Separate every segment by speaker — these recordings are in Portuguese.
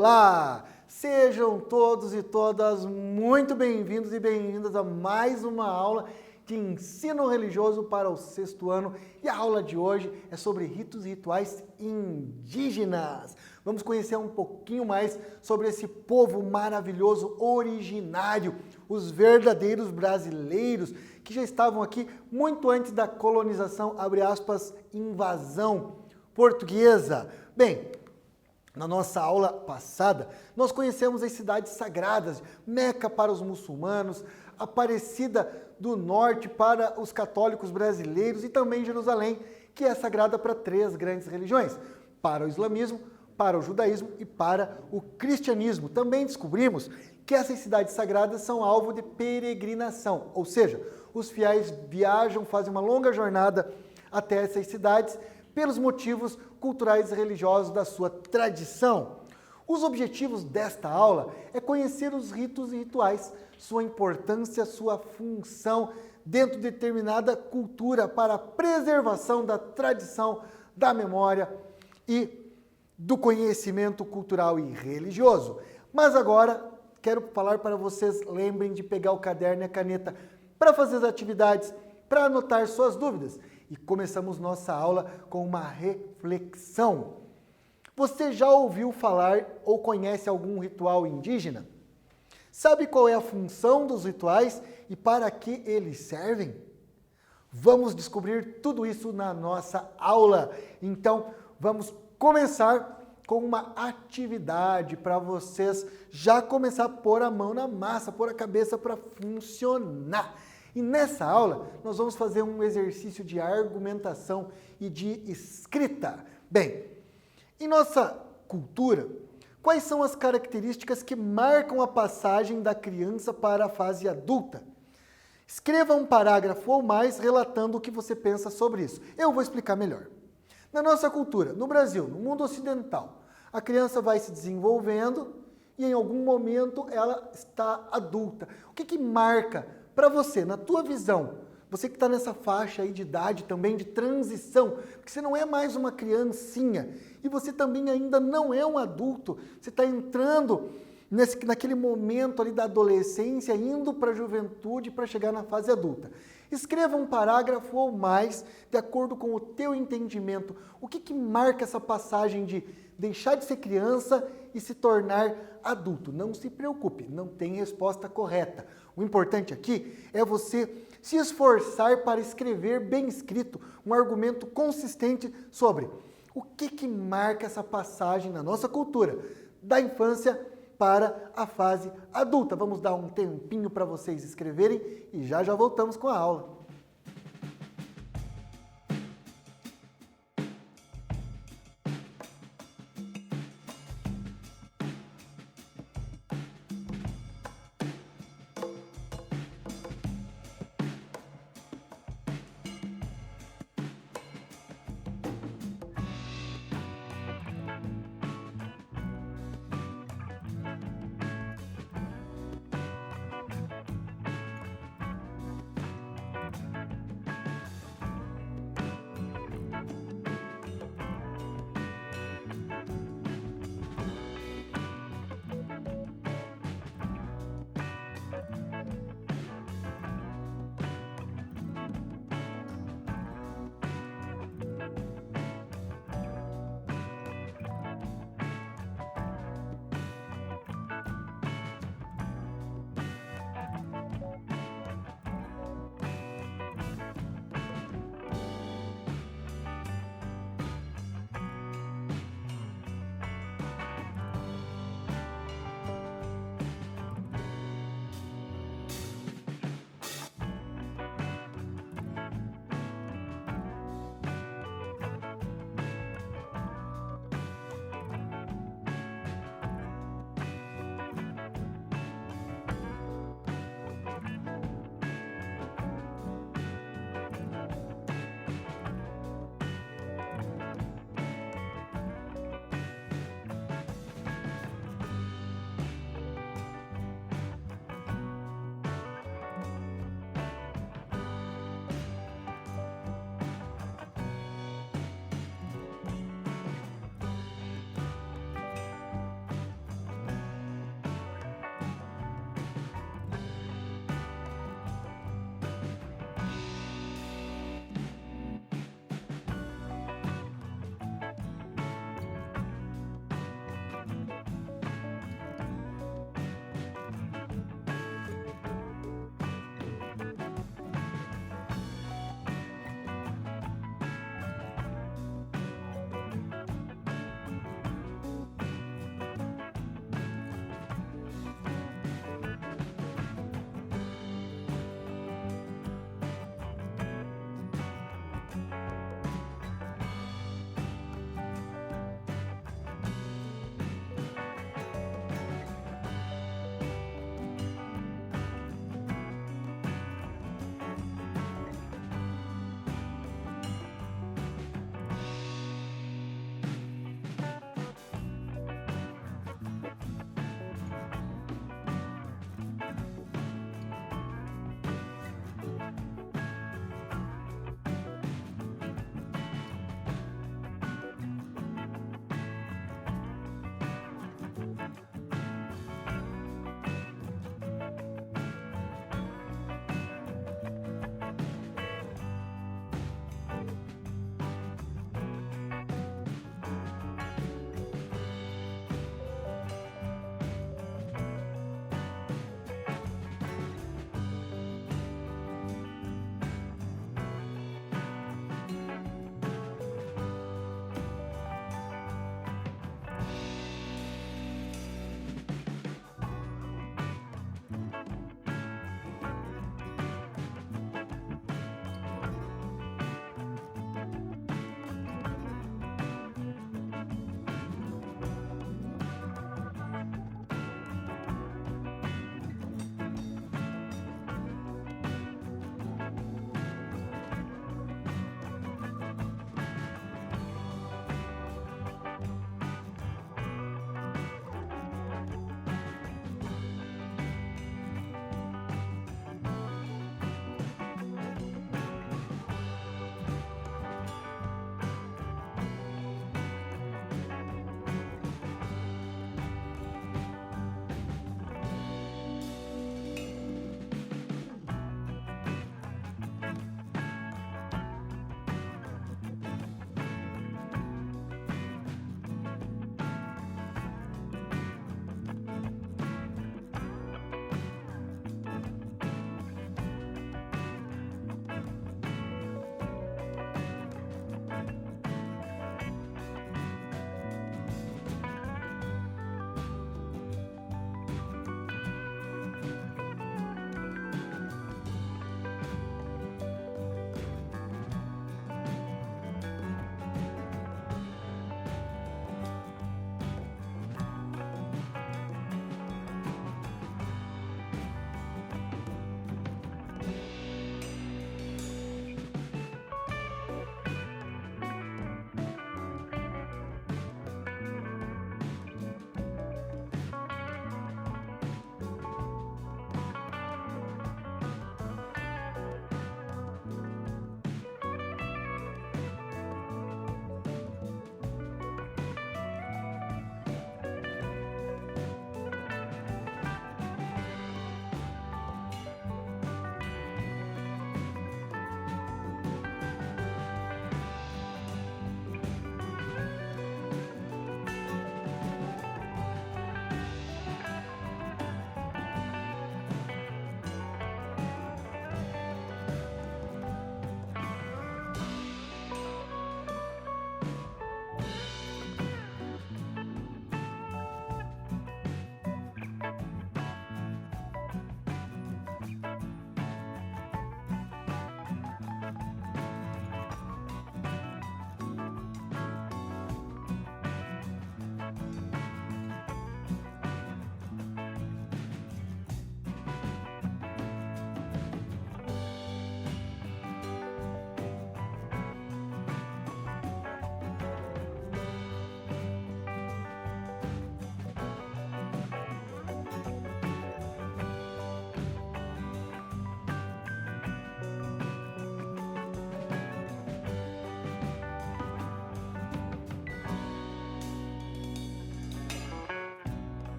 Speaker 1: Olá! Sejam todos e todas muito bem-vindos e bem-vindas a mais uma aula de ensino religioso para o sexto ano. E a aula de hoje é sobre ritos e rituais indígenas. Vamos conhecer um pouquinho mais sobre esse povo maravilhoso, originário, os verdadeiros brasileiros que já estavam aqui muito antes da colonização, abre aspas, invasão portuguesa. Bem, na nossa aula passada, nós conhecemos as cidades sagradas, Meca para os muçulmanos, Aparecida do Norte para os católicos brasileiros e também Jerusalém, que é sagrada para três grandes religiões, para o islamismo, para o judaísmo e para o cristianismo. Também descobrimos que essas cidades sagradas são alvo de peregrinação, ou seja, os fiéis viajam, fazem uma longa jornada até essas cidades, pelos motivos culturais e religiosos da sua tradição. Os objetivos desta aula é conhecer os ritos e rituais, sua importância, sua função dentro de determinada cultura para a preservação da tradição, da memória e do conhecimento cultural e religioso. Mas agora quero falar para vocês, lembrem de pegar o caderno e a caneta para fazer as atividades, para anotar suas dúvidas. E começamos nossa aula com uma reflexão. Você já ouviu falar ou conhece algum ritual indígena? Sabe qual é a função dos rituais e para que eles servem? Vamos descobrir tudo isso na nossa aula. Então, vamos começar com uma atividade para vocês já começar a pôr a mão na massa, pôr a cabeça para funcionar. E nessa aula, nós vamos fazer um exercício de argumentação e de escrita. Bem, em nossa cultura, quais são as características que marcam a passagem da criança para a fase adulta? Escreva um parágrafo ou mais relatando o que você pensa sobre isso. Eu vou explicar melhor. Na nossa cultura, no Brasil, no mundo ocidental, a criança vai se desenvolvendo e em algum momento ela está adulta. O que marca para você, na tua visão, você que está nessa faixa aí de idade também de transição, porque você não é mais uma criancinha e você também ainda não é um adulto, você está entrando naquele momento ali da adolescência, indo para a juventude para chegar na fase adulta. Escreva um parágrafo ou mais de acordo com o teu entendimento. O que marca essa passagem de deixar de ser criança e se tornar adulto? Não se preocupe, não tem resposta correta. O importante aqui é você se esforçar para escrever bem escrito um argumento consistente sobre o que marca essa passagem na nossa cultura, da infância para a fase adulta. Vamos dar um tempinho para vocês escreverem e já voltamos com a aula.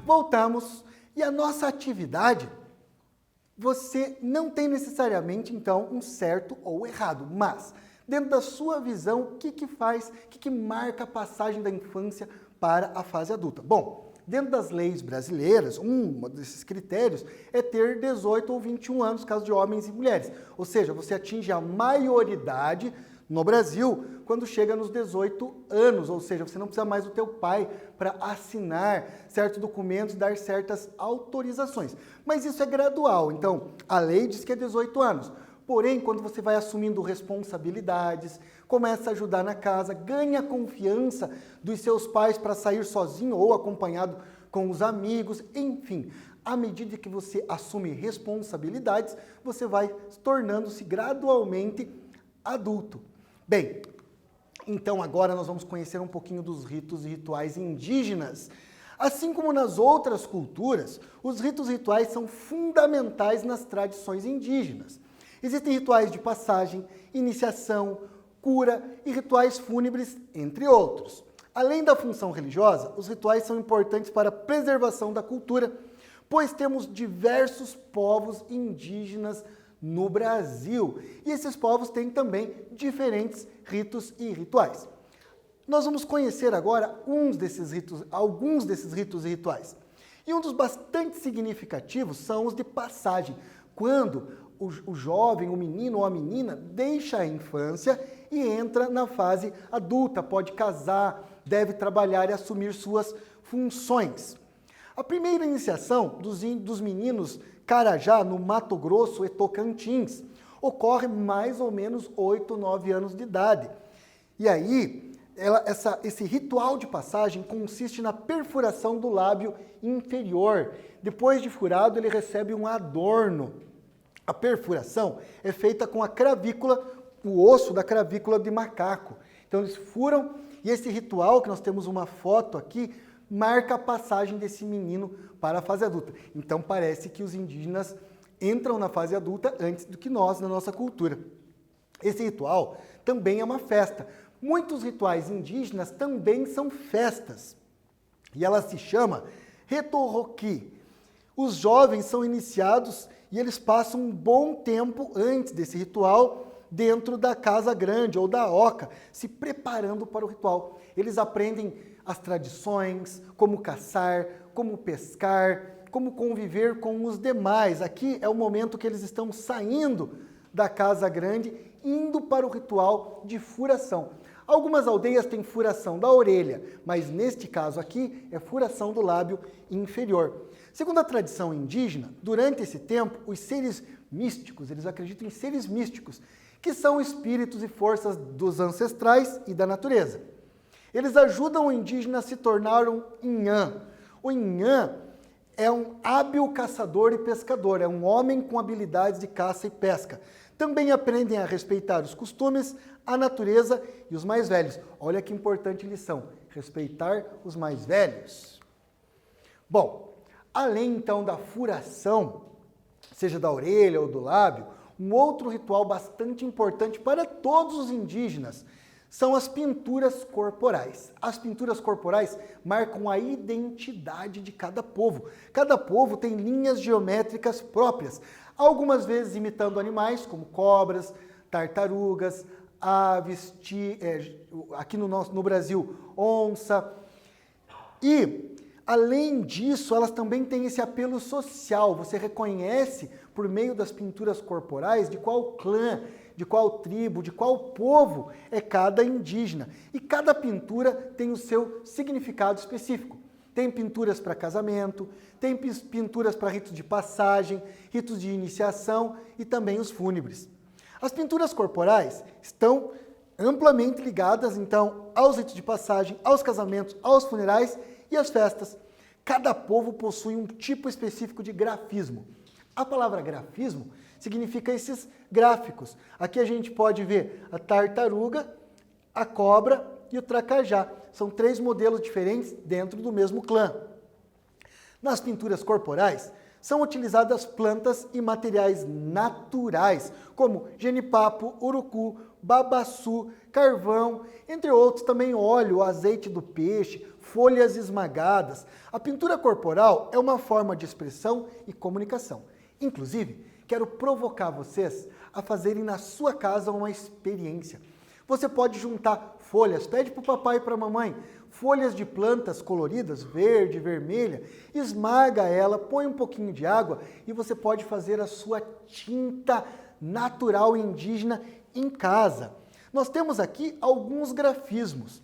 Speaker 1: Voltamos e a nossa atividade, você não tem necessariamente então um certo ou errado, mas dentro da sua visão, o que faz, o que marca a passagem da infância para a fase adulta? Bom, dentro das leis brasileiras, um desses critérios é ter 18 ou 21 anos, no caso de homens e mulheres. Ou seja, você atinge a maioridade no Brasil quando chega nos 18 anos, ou seja, você não precisa mais do teu pai para assinar certos documentos, dar certas autorizações. Mas isso é gradual, então a lei diz que é 18 anos. Porém, quando você vai assumindo responsabilidades, começa a ajudar na casa, ganha a confiança dos seus pais para sair sozinho ou acompanhado com os amigos, enfim. À medida que você assume responsabilidades, você vai tornando-se gradualmente adulto. Bem, então agora nós vamos conhecer um pouquinho dos ritos e rituais indígenas. Assim como nas outras culturas, os ritos e rituais são fundamentais nas tradições indígenas. Existem rituais de passagem, iniciação, cura e rituais fúnebres, entre outros. Além da função religiosa, os rituais são importantes para a preservação da cultura, pois temos diversos povos indígenas no Brasil. E esses povos têm também diferentes ritos e rituais. Nós vamos conhecer agora alguns desses ritos e rituais. E um dos bastante significativos são os de passagem, quando o jovem, o menino ou a menina deixa a infância e entra na fase adulta, pode casar, deve trabalhar e assumir suas funções. A primeira iniciação dos meninos Carajá, no Mato Grosso e Tocantins, ocorre mais ou menos 8, 9 anos de idade. E aí, esse ritual de passagem consiste na perfuração do lábio inferior. Depois de furado, ele recebe um adorno. A perfuração é feita com a cravícula, o osso da cravícula de macaco. Então eles furam e esse ritual, que nós temos uma foto aqui, marca a passagem desse menino para a fase adulta. Então parece que os indígenas entram na fase adulta antes do que nós, na nossa cultura. Esse ritual também é uma festa. Muitos rituais indígenas também são festas. E ela se chama Retorroqui. Os jovens são iniciados e eles passam um bom tempo antes desse ritual dentro da casa grande ou da oca, se preparando para o ritual. Eles aprendem as tradições, como caçar, como pescar, como conviver com os demais. Aqui é o momento que eles estão saindo da casa grande, indo para o ritual de furação. Algumas aldeias têm furação da orelha, mas neste caso aqui é furação do lábio inferior. Segundo a tradição indígena, durante esse tempo, os seres místicos, eles acreditam em seres místicos, que são espíritos e forças dos ancestrais e da natureza. Eles ajudam o indígena a se tornar um inhã. O inhã é um hábil caçador e pescador, é um homem com habilidades de caça e pesca. Também aprendem a respeitar os costumes, a natureza e os mais velhos. Olha que importante lição, respeitar os mais velhos. Bom, além então da furação, seja da orelha ou do lábio, um outro ritual bastante importante para todos os indígenas são as pinturas corporais. As pinturas corporais marcam a identidade de cada povo. Cada povo tem linhas geométricas próprias, algumas vezes imitando animais como cobras, tartarugas, aves, aqui no Brasil, onça. E, além disso, elas também têm esse apelo social. Você reconhece, por meio das pinturas corporais, de qual clã, de qual tribo, de qual povo é cada indígena. E cada pintura tem o seu significado específico. Tem pinturas para casamento, tem pinturas para ritos de passagem, ritos de iniciação e também os fúnebres. As pinturas corporais estão amplamente ligadas, então, aos ritos de passagem, aos casamentos, aos funerais e às festas. Cada povo possui um tipo específico de grafismo. A palavra grafismo significa esses gráficos. Aqui a gente pode ver a tartaruga, a cobra e o tracajá. São 3 modelos diferentes dentro do mesmo clã. Nas pinturas corporais, são utilizadas plantas e materiais naturais, como genipapo, urucu, babaçu, carvão, entre outros, também óleo, azeite do peixe, folhas esmagadas. A pintura corporal é uma forma de expressão e comunicação. Inclusive, quero provocar vocês a fazerem na sua casa uma experiência. Você pode juntar folhas, pede para o papai e para a mamãe, folhas de plantas coloridas, verde, vermelha, esmaga ela, põe um pouquinho de água e você pode fazer a sua tinta natural indígena em casa. Nós temos aqui alguns grafismos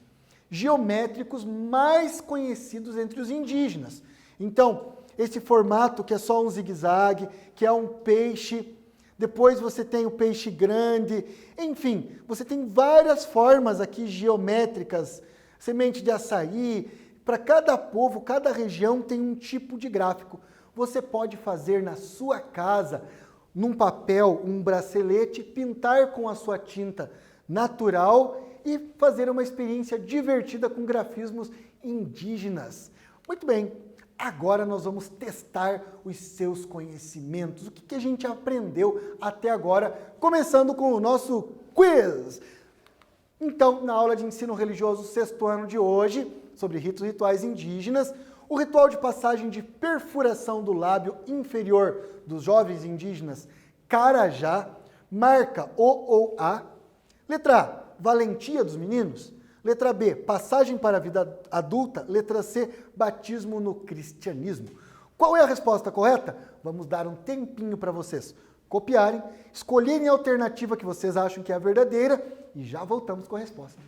Speaker 1: geométricos mais conhecidos entre os indígenas. Então, esse formato que é só um zigue-zague, que é um peixe, depois você tem o peixe grande, enfim, você tem várias formas aqui geométricas, semente de açaí, para cada povo, cada região tem um tipo de gráfico. Você pode fazer na sua casa, num papel, um bracelete, pintar com a sua tinta natural e fazer uma experiência divertida com grafismos indígenas. Muito bem, agora nós vamos testar os seus conhecimentos, o que a gente aprendeu até agora, começando com o nosso quiz. Então, na aula de ensino religioso, sexto ano de hoje, sobre ritos e rituais indígenas, o ritual de passagem de perfuração do lábio inferior dos jovens indígenas Carajá marca o ou a. Letra A, valentia dos meninos. Letra B, passagem para a vida adulta. Letra C, batismo no cristianismo. Qual é a resposta correta? Vamos dar um tempinho para vocês copiarem, escolherem a alternativa que vocês acham que é a verdadeira e já voltamos com a resposta.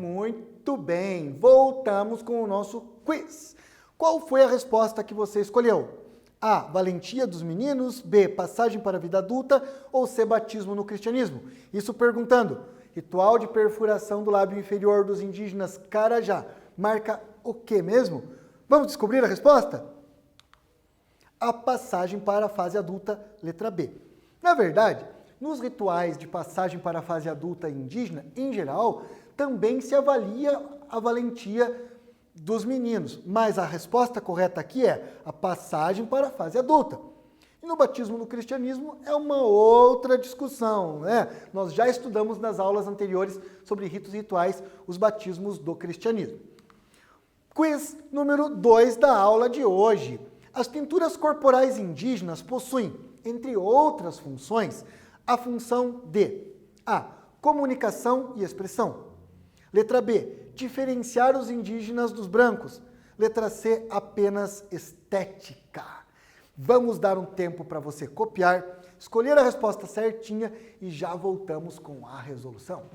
Speaker 1: Muito bem, voltamos com o nosso quiz. Qual foi a resposta que você escolheu? A. Valentia dos meninos. B. Passagem para a vida adulta. Ou C. Batismo no cristianismo. Isso perguntando, ritual de perfuração do lábio inferior dos indígenas Carajá marca o que mesmo? Vamos descobrir a resposta? A passagem para a fase adulta, letra B. Na verdade, nos rituais de passagem para a fase adulta indígena, em geral, também se avalia a valentia dos meninos, mas a resposta correta aqui é a passagem para a fase adulta. E no batismo no cristianismo é uma outra discussão, né? Nós já estudamos nas aulas anteriores sobre ritos e rituais os batismos do cristianismo. Quiz número 2 da aula de hoje. As pinturas corporais indígenas possuem, entre outras funções, a função de A. Comunicação e expressão. Letra B. Diferenciar os indígenas dos brancos. Letra C. Apenas estética. Vamos dar um tempo para você copiar, escolher a resposta certinha e já voltamos com a resolução.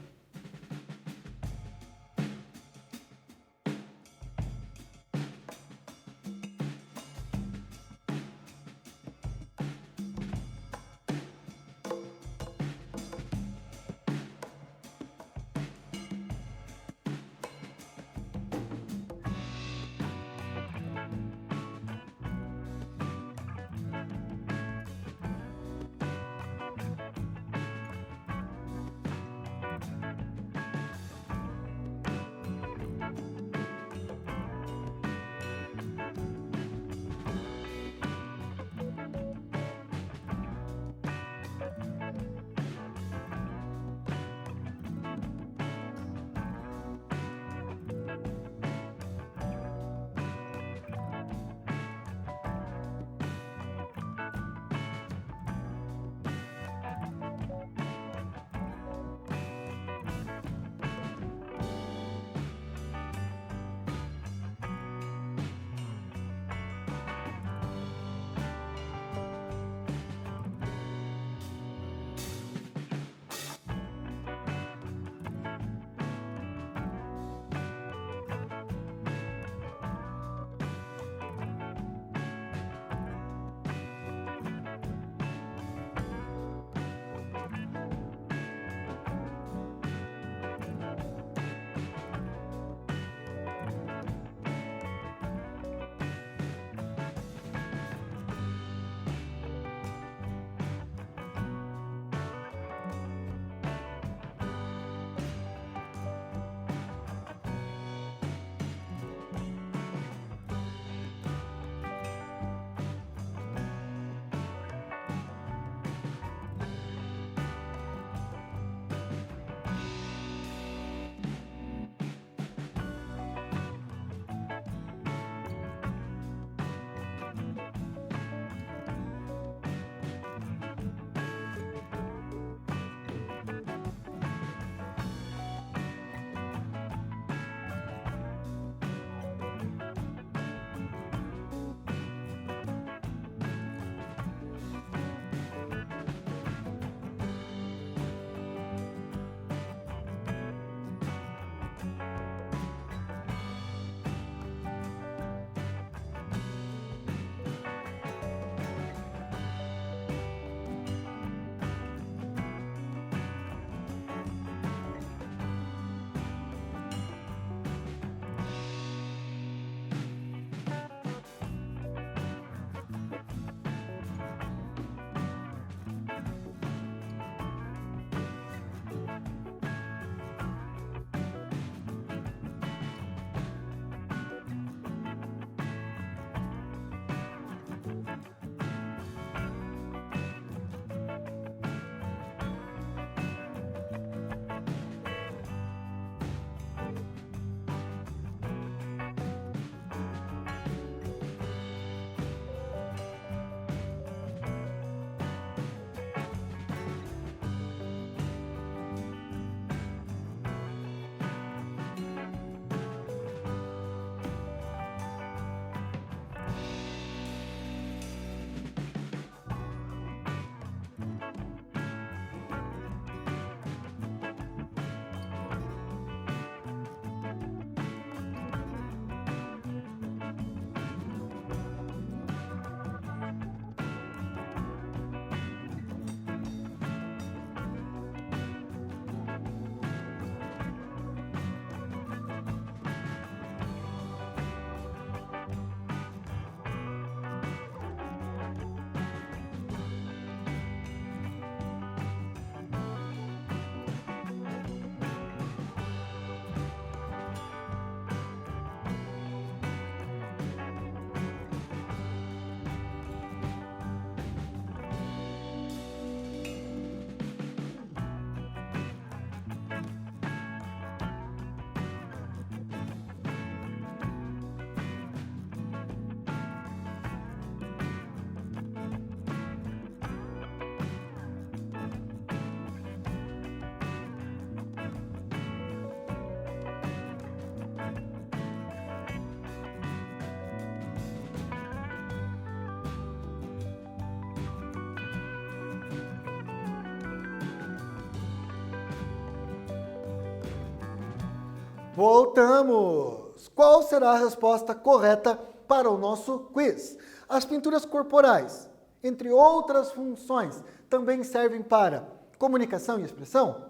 Speaker 1: Voltamos! Qual será a resposta correta para o nosso quiz? As pinturas corporais, entre outras funções, também servem para comunicação e expressão?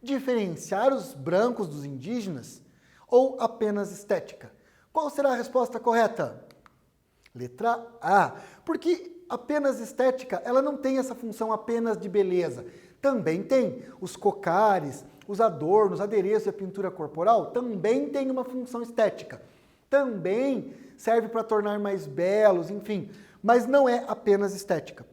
Speaker 1: Diferenciar os brancos dos indígenas? Ou apenas estética? Qual será a resposta correta? Letra A. Porque apenas estética, ela não tem essa função apenas de beleza. Também tem os cocares, os adornos, adereços e a pintura corporal, também tem uma função estética. Também serve para tornar mais belos, enfim, mas não é apenas estética.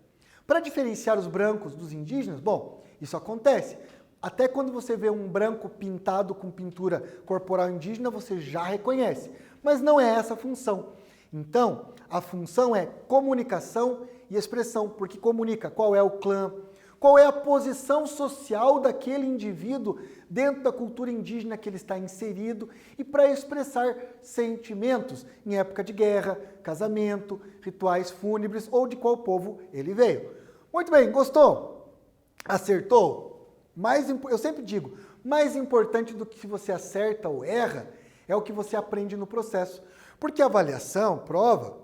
Speaker 1: Para diferenciar os brancos dos indígenas, bom, isso acontece. Até quando você vê um branco pintado com pintura corporal indígena, você já reconhece. Mas não é essa a função. Então, a função é comunicação e expressão, porque comunica qual é o clã, qual é a posição social daquele indivíduo dentro da cultura indígena que ele está inserido e para expressar sentimentos em época de guerra, casamento, rituais fúnebres ou de qual povo ele veio. Muito bem, gostou? Acertou? Eu sempre digo, mais importante do que se você acerta ou erra é o que você aprende no processo. Porque a avaliação, prova,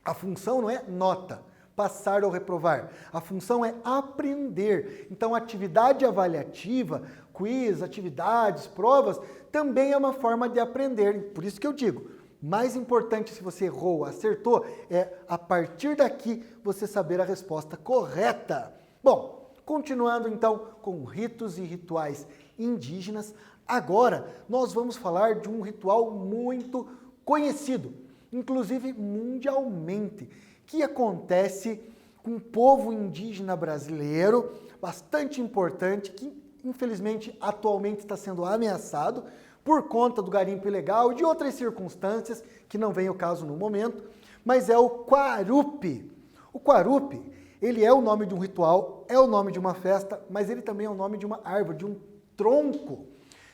Speaker 1: a função não é nota, passar ou reprovar. A função é aprender. Então, atividade avaliativa, quiz, atividades, provas, também é uma forma de aprender. Por isso que eu digo, mais importante se você errou ou acertou, é a partir daqui você saber a resposta correta. Bom, continuando então com ritos e rituais indígenas, agora nós vamos falar de um ritual muito conhecido, inclusive mundialmente, que acontece com o povo indígena brasileiro, bastante importante, que infelizmente atualmente está sendo ameaçado por conta do garimpo ilegal e de outras circunstâncias que não vem ao caso no momento, mas é o Quarupi. O Quarupi, ele é o nome de um ritual, é o nome de uma festa, mas ele também é o nome de uma árvore, de um tronco.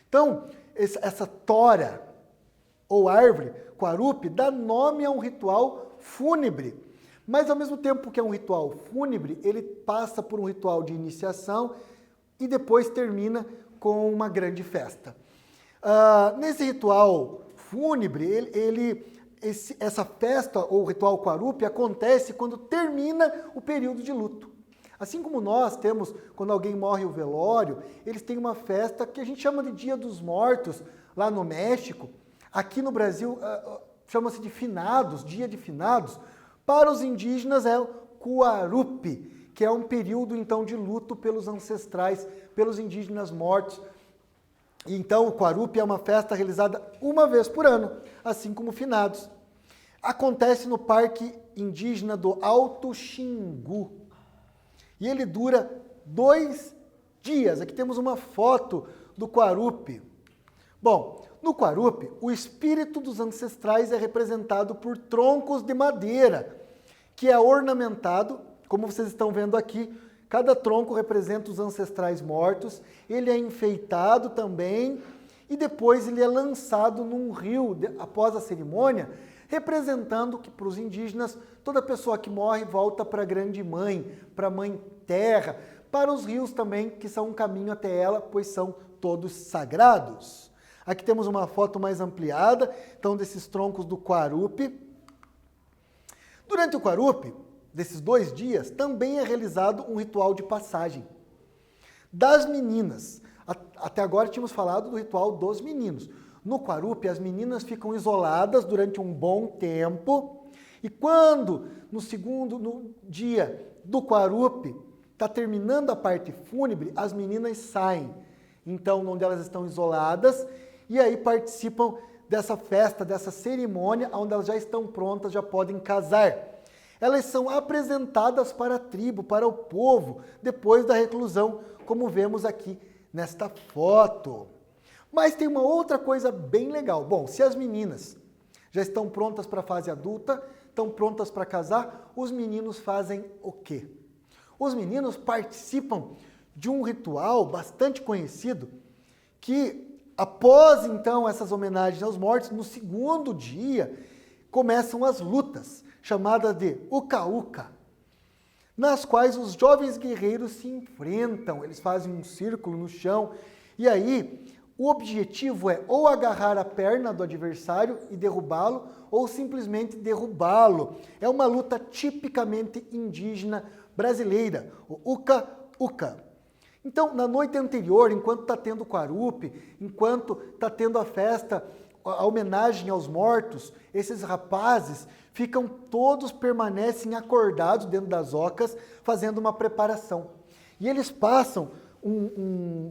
Speaker 1: Então, essa tora ou árvore, Quarupi, dá nome a um ritual fúnebre. Mas ao mesmo tempo que é um ritual fúnebre, ele passa por um ritual de iniciação e depois termina com uma grande festa. Nesse ritual fúnebre, essa festa ou ritual Quarupi acontece quando termina o período de luto. Assim como nós temos, quando alguém morre o velório, eles têm uma festa que a gente chama de Dia dos Mortos, lá no México. Aqui no Brasil chama-se de finados, Dia de Finados. Para os indígenas é o Quarupi, que é um período então de luto pelos ancestrais, pelos indígenas mortos. Então o Quarupi é uma festa realizada uma vez por ano, assim como finados. Acontece no Parque Indígena do Alto Xingu. E ele dura 2 dias. Aqui temos uma foto do Quarupi. Bom, no Quarupi, o espírito dos ancestrais é representado por troncos de madeira, que é ornamentado, como vocês estão vendo aqui. Cada tronco representa os ancestrais mortos, ele é enfeitado também, e depois ele é lançado num rio após a cerimônia, representando que para os indígenas, toda pessoa que morre volta para a grande mãe, para a mãe terra, para os rios também, que são um caminho até ela, pois são todos sagrados. Aqui temos uma foto mais ampliada, então, desses troncos do Quarupi. Durante o Quarupi, desses 2 dias, também é realizado um ritual de passagem das meninas. Até agora tínhamos falado do ritual dos meninos. No Quarupi, as meninas ficam isoladas durante um bom tempo e quando, no dia do Quarupi, está terminando a parte fúnebre, as meninas saem. Então, onde elas estão isoladas, e aí participam dessa festa, dessa cerimônia, onde elas já estão prontas, já podem casar. Elas são apresentadas para a tribo, para o povo, depois da reclusão, como vemos aqui nesta foto. Mas tem uma outra coisa bem legal. Bom, se as meninas já estão prontas para a fase adulta, estão prontas para casar, os meninos fazem o quê? Os meninos participam de um ritual bastante conhecido que, após então essas homenagens aos mortos, no segundo dia começam as lutas, chamadas de uca-uca, nas quais os jovens guerreiros se enfrentam, eles fazem um círculo no chão, e aí O objetivo é ou agarrar a perna do adversário e derrubá-lo, ou simplesmente derrubá-lo. É uma luta tipicamente indígena brasileira, o uca-uca. Então, na noite anterior, enquanto está tendo o Quarupi, enquanto está tendo a festa, a homenagem aos mortos, esses rapazes permanecem acordados dentro das ocas, fazendo uma preparação. E eles passam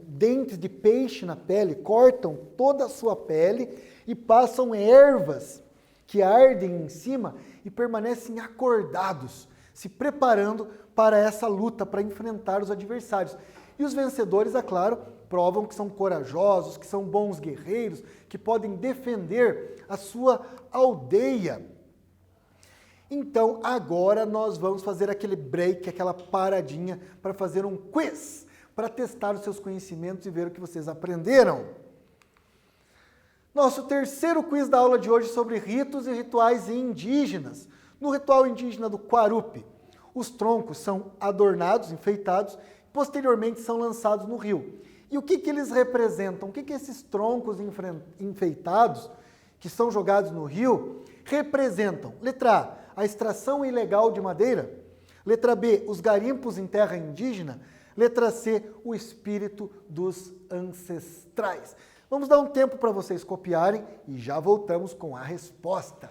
Speaker 1: dentes de peixe na pele, cortam toda a sua pele e passam ervas que ardem em cima e permanecem acordados, se preparando para essa luta, para enfrentar os adversários. E os vencedores, é claro, provam que são corajosos, que são bons guerreiros, que podem defender a sua aldeia. Então, agora nós vamos fazer aquele break, aquela paradinha para fazer um quiz, para testar os seus conhecimentos e ver o que vocês aprenderam. Nosso terceiro quiz da aula de hoje sobre ritos e rituais indígenas. No ritual indígena do Quarupi, os troncos são adornados, enfeitados, posteriormente são lançados no rio. E o que eles representam? O que esses troncos enfeitados, que são jogados no rio, representam? Letra A, a extração ilegal de madeira. Letra B, os garimpos em terra indígena. Letra C, o espírito dos ancestrais. Vamos dar um tempo para vocês copiarem e já voltamos com a resposta.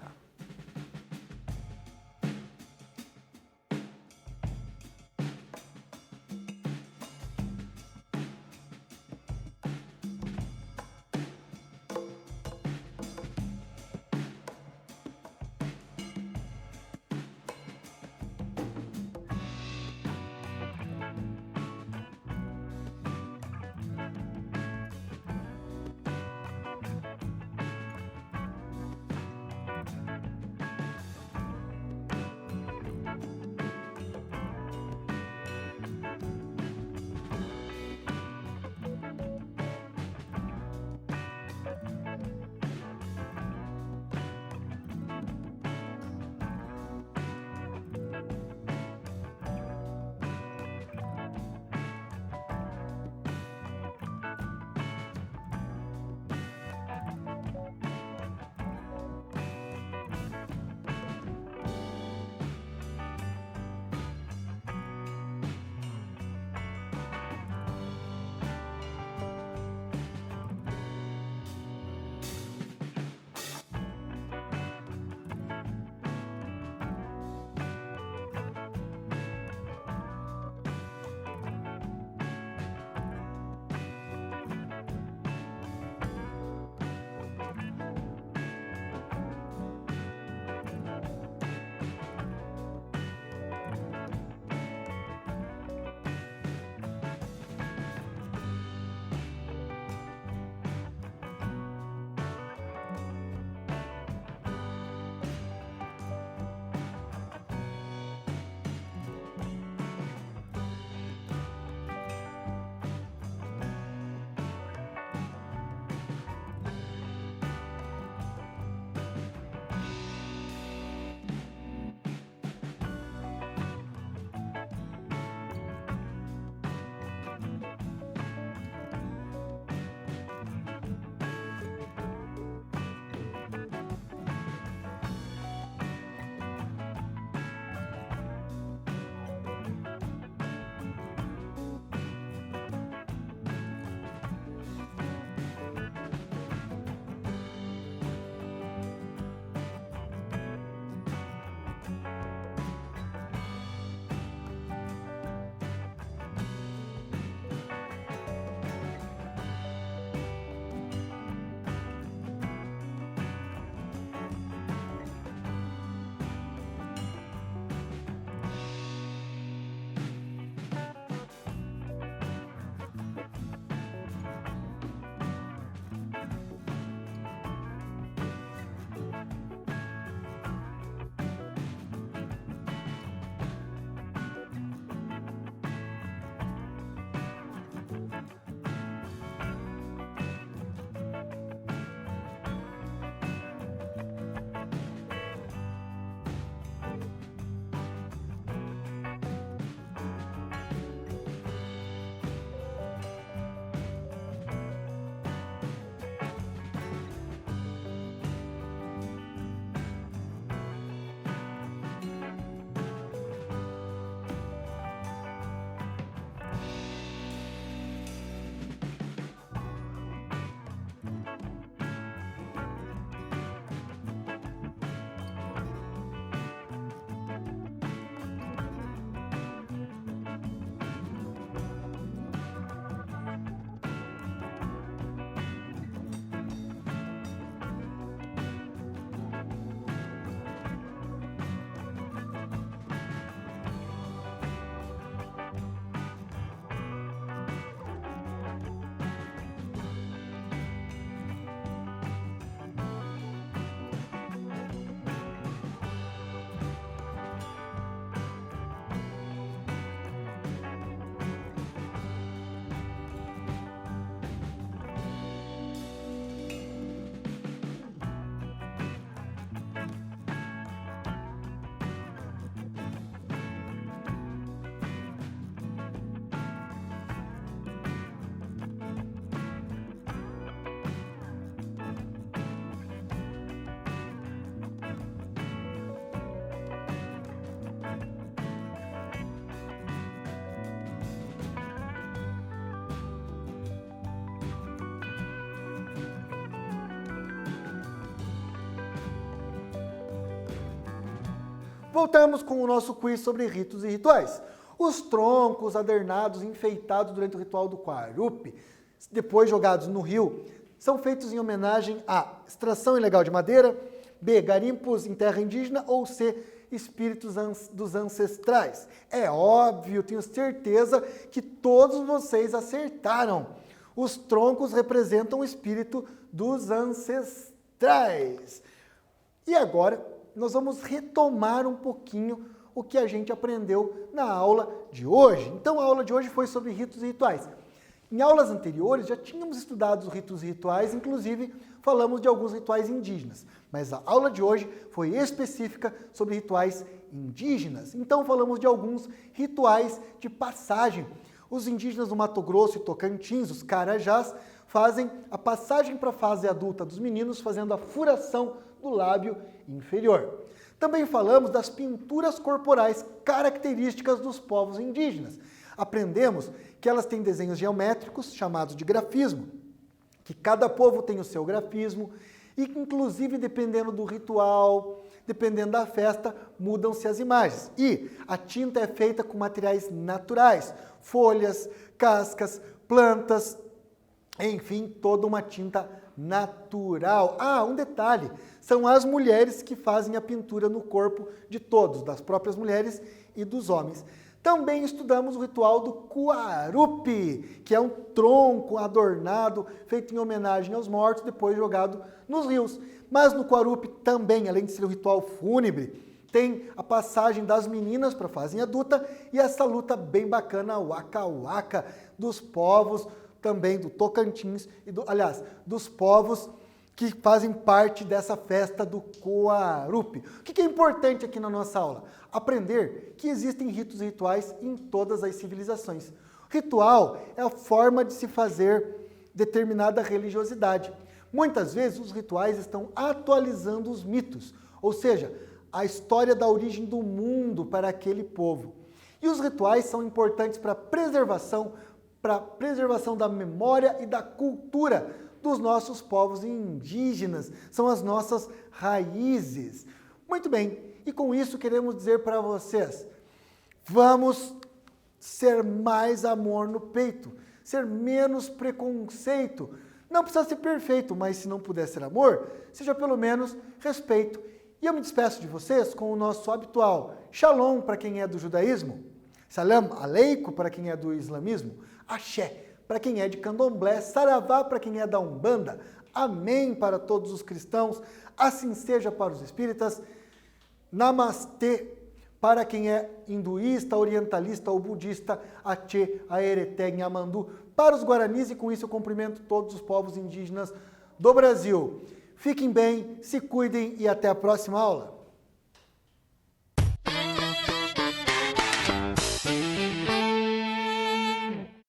Speaker 1: Voltamos com o nosso quiz sobre ritos e rituais. Os troncos adornados e enfeitados durante o ritual do Quarupi, depois jogados no rio, são feitos em homenagem a extração ilegal de madeira, B, garimpos em terra indígena, ou C, espíritos dos ancestrais. É óbvio, tenho certeza que todos vocês acertaram. Os troncos representam o espírito dos ancestrais. E agora, nós vamos retomar um pouquinho o que a gente aprendeu na aula de hoje. Então, a aula de hoje foi sobre ritos e rituais. Em aulas anteriores, já tínhamos estudado os ritos e rituais, inclusive falamos de alguns rituais indígenas. Mas a aula de hoje foi específica sobre rituais indígenas. Então, falamos de alguns rituais de passagem. Os indígenas do Mato Grosso e Tocantins, os Carajás, fazem a passagem para a fase adulta dos meninos, fazendo a furação do lábio inferior. Também falamos das pinturas corporais características dos povos indígenas. Aprendemos que elas têm desenhos geométricos, chamados de grafismo, que cada povo tem o seu grafismo e que, inclusive, dependendo do ritual, dependendo da festa, mudam-se as imagens. E a tinta é feita com materiais naturais, folhas, cascas, plantas, enfim, toda uma tinta natural. Ah, um detalhe, são as mulheres que fazem a pintura no corpo de todos, das próprias mulheres e dos homens. Também estudamos o ritual do Quarupi, que é um tronco adornado, feito em homenagem aos mortos, depois jogado nos rios. Mas no Quarupi também, além de ser um ritual fúnebre, tem a passagem das meninas para a fase adulta e essa luta bem bacana, waka-waka, dos povos também do Tocantins, dos povos que fazem parte dessa festa do Quarupi. O que é importante aqui na nossa aula? Aprender que existem ritos e rituais em todas as civilizações. Ritual é a forma de se fazer determinada religiosidade. Muitas vezes os rituais estão atualizando os mitos, ou seja, a história da origem do mundo para aquele povo. E os rituais são importantes para a preservação da memória e da cultura dos nossos povos indígenas, são as nossas raízes. Muito bem, e com isso queremos dizer para vocês, vamos ser mais amor no peito, ser menos preconceito. Não precisa ser perfeito, mas se não puder ser amor, seja pelo menos respeito. E eu me despeço de vocês com o nosso habitual Shalom para quem é do judaísmo, Salam Aleikum para quem é do islamismo, Axé para quem é de candomblé, Saravá para quem é da Umbanda, Amém para todos os cristãos, assim seja para os espíritas, Namastê para quem é hinduísta, orientalista ou budista, Atê, Aereté, Nhamandu, para os guaranis, e com isso eu cumprimento todos os povos indígenas do Brasil. Fiquem bem, se cuidem e até a próxima aula.